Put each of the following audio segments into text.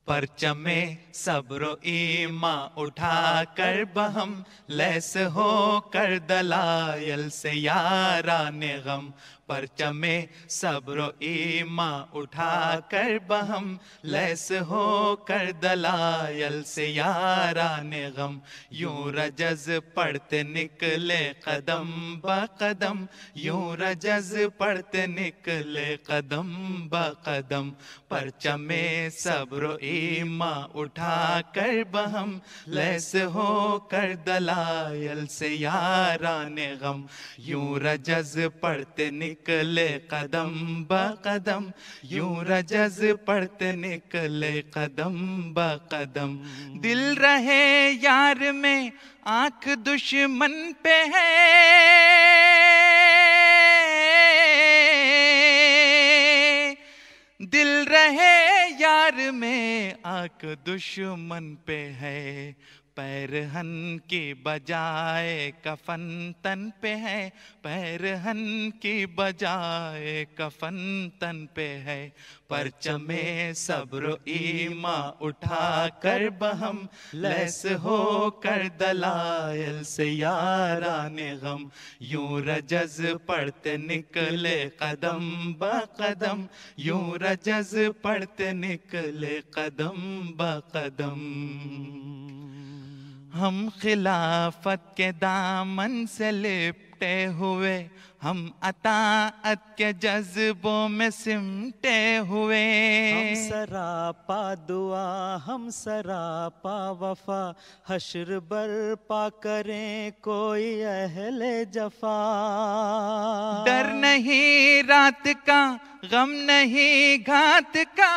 परचमे सब्र ईमा उठा कर बहम, लैस हो कर दलायल से याराने गम। परचमे सब्र ईमा उठा कर बहम, लैस हो कर दलायल से याराने गम। यूं रजज पढ़ते निकले कदम ब कदम, यूं रजज पढ़ते निकले कदम ब कदम। परचमे सब्र ईमा उठा कर बहम, लैस हो कर दलायल से याराने गम। यूं रजज पढ़ते निकले कदम ब कदम, यूं रजज पढ़ते निकले कदम ब कदम। दिल रहे यार में आंख दुश्मन पे है, दिल रहे यार में आंख दुश्मन पे है। पैरहन की बजाय कफन तन पे है, पैरहन की बजाय कफन तन पे है। परचमे सब्र ईमा उठा कर बहम, लैस हो कर दलायल से याराने गम। यूं रजज पढ़ते निकले कदम ब कदम, यूं रजज पढ़ते निकले कदम ब कदम। हम खिलाफत के दामन से लिपटे हुए, हम अताअत के जज्बों में सिमटे हुए। हम सरापा दुआ, हम सरापा वफा, हश्र बर्पा करें कोई अहले जफा। डर नहीं रात का, गम नहीं घात का,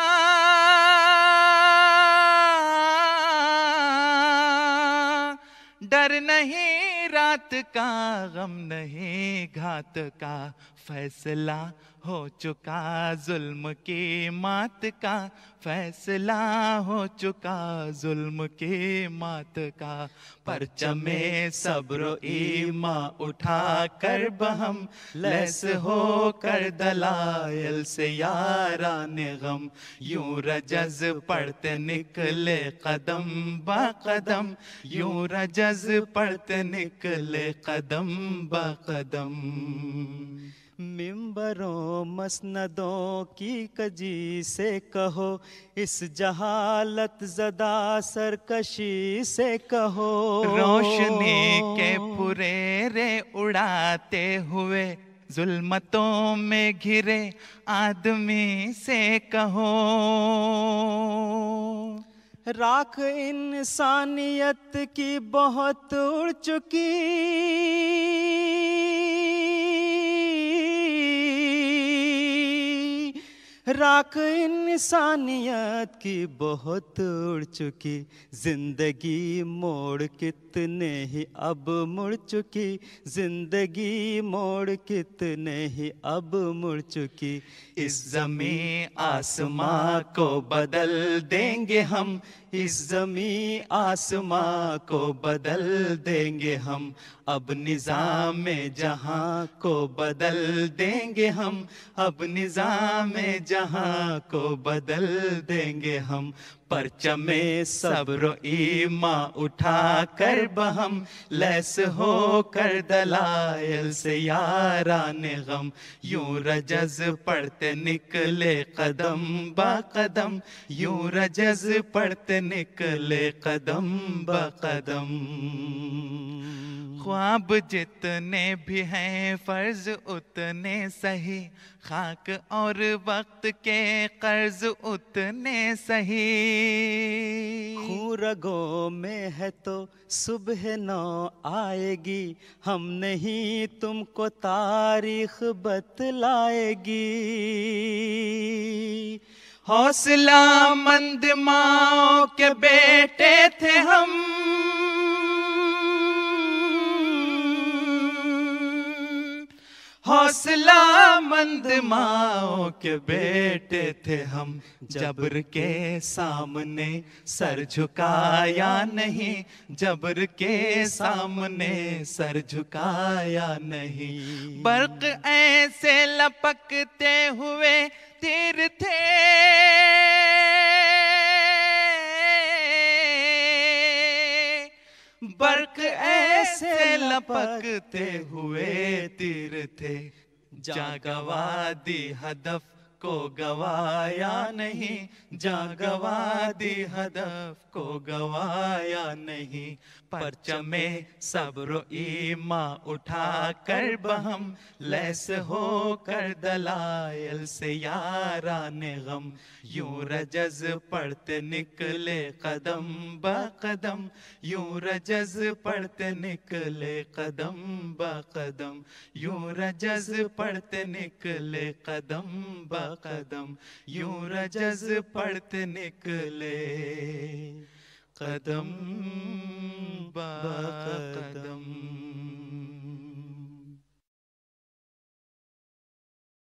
डर नहीं रात का, गम नहीं घात का। फैसला हो चुका जुल्म की मात का, फैसला हो चुका जुल्म की मात का। परचमे सब्र ईमा उठा कर बहम, लैस हो कर दलायल से याराने गम। यूं रजज पढ़ते निकले कदम ब कदम, यूं रजज पढ़ते निकले कदम ब कदम। मिंबरों मसनदों की कजी से कहो, इस जहालत ज़दा सरकशी से कहो। रोशनी के फुरेरे उड़ाते हुए, जुल्मतों में घिरे आदमी से कहो। राख इंसानियत की बहुत उड़ चुकी, राख इंसानियत की बहुत उड़ चुकी। जिंदगी मोड़ कितने ही अब मुड़ चुकी, जिंदगी मोड़ कितने ही अब मुड़ चुकी। इस ज़मीं आसमां को बदल देंगे हम, इस ज़मीं आसमां को बदल देंगे हम। अब निज़ाम जहां को बदल देंगे हम, अब निज़ाम जहां को बदल देंगे हम। परचमे सब्र ईमा उठा कर बहम, लैस हो कर दलायल से याराने गम। यूं रजज पढ़ते निकले कदम ब कदम, यूं रजज पढ़ते निकले कदम ब कदम। ख्वाब जितने भी हैं फर्ज उतने सही, खाक और वक्त के कर्ज उतने सही। खून रगों में है तो सुबह नौ आएगी, हम नहीं तुमको तारीख बतलाएगी। हौसला मंद माओ के बेटे थे हम, हौसला मंद माओ के बेटे थे हम। जबर के सामने सर झुकाया नहीं, जबर के सामने सर झुकाया नहीं। बर्क ऐसे लपकते हुए तीर थे, लपकते हुए तीर थे, जा गवा दी हदफ को गवाया नहीं, जा गवा दी हदफ को गवाया नहीं। परचमे सब्र ईमा उठा कर बहम, लैस हो कर दलायल से याराने गम। यूं रजज पढ़ते निकले कदम ब कदम, यूं रजज पढ़ते निकले कदम ब कदम, यूं रजज पढ़ते निकले कदम ब कदम, यूं रजज पढ़ते निकले कदम ब कदम।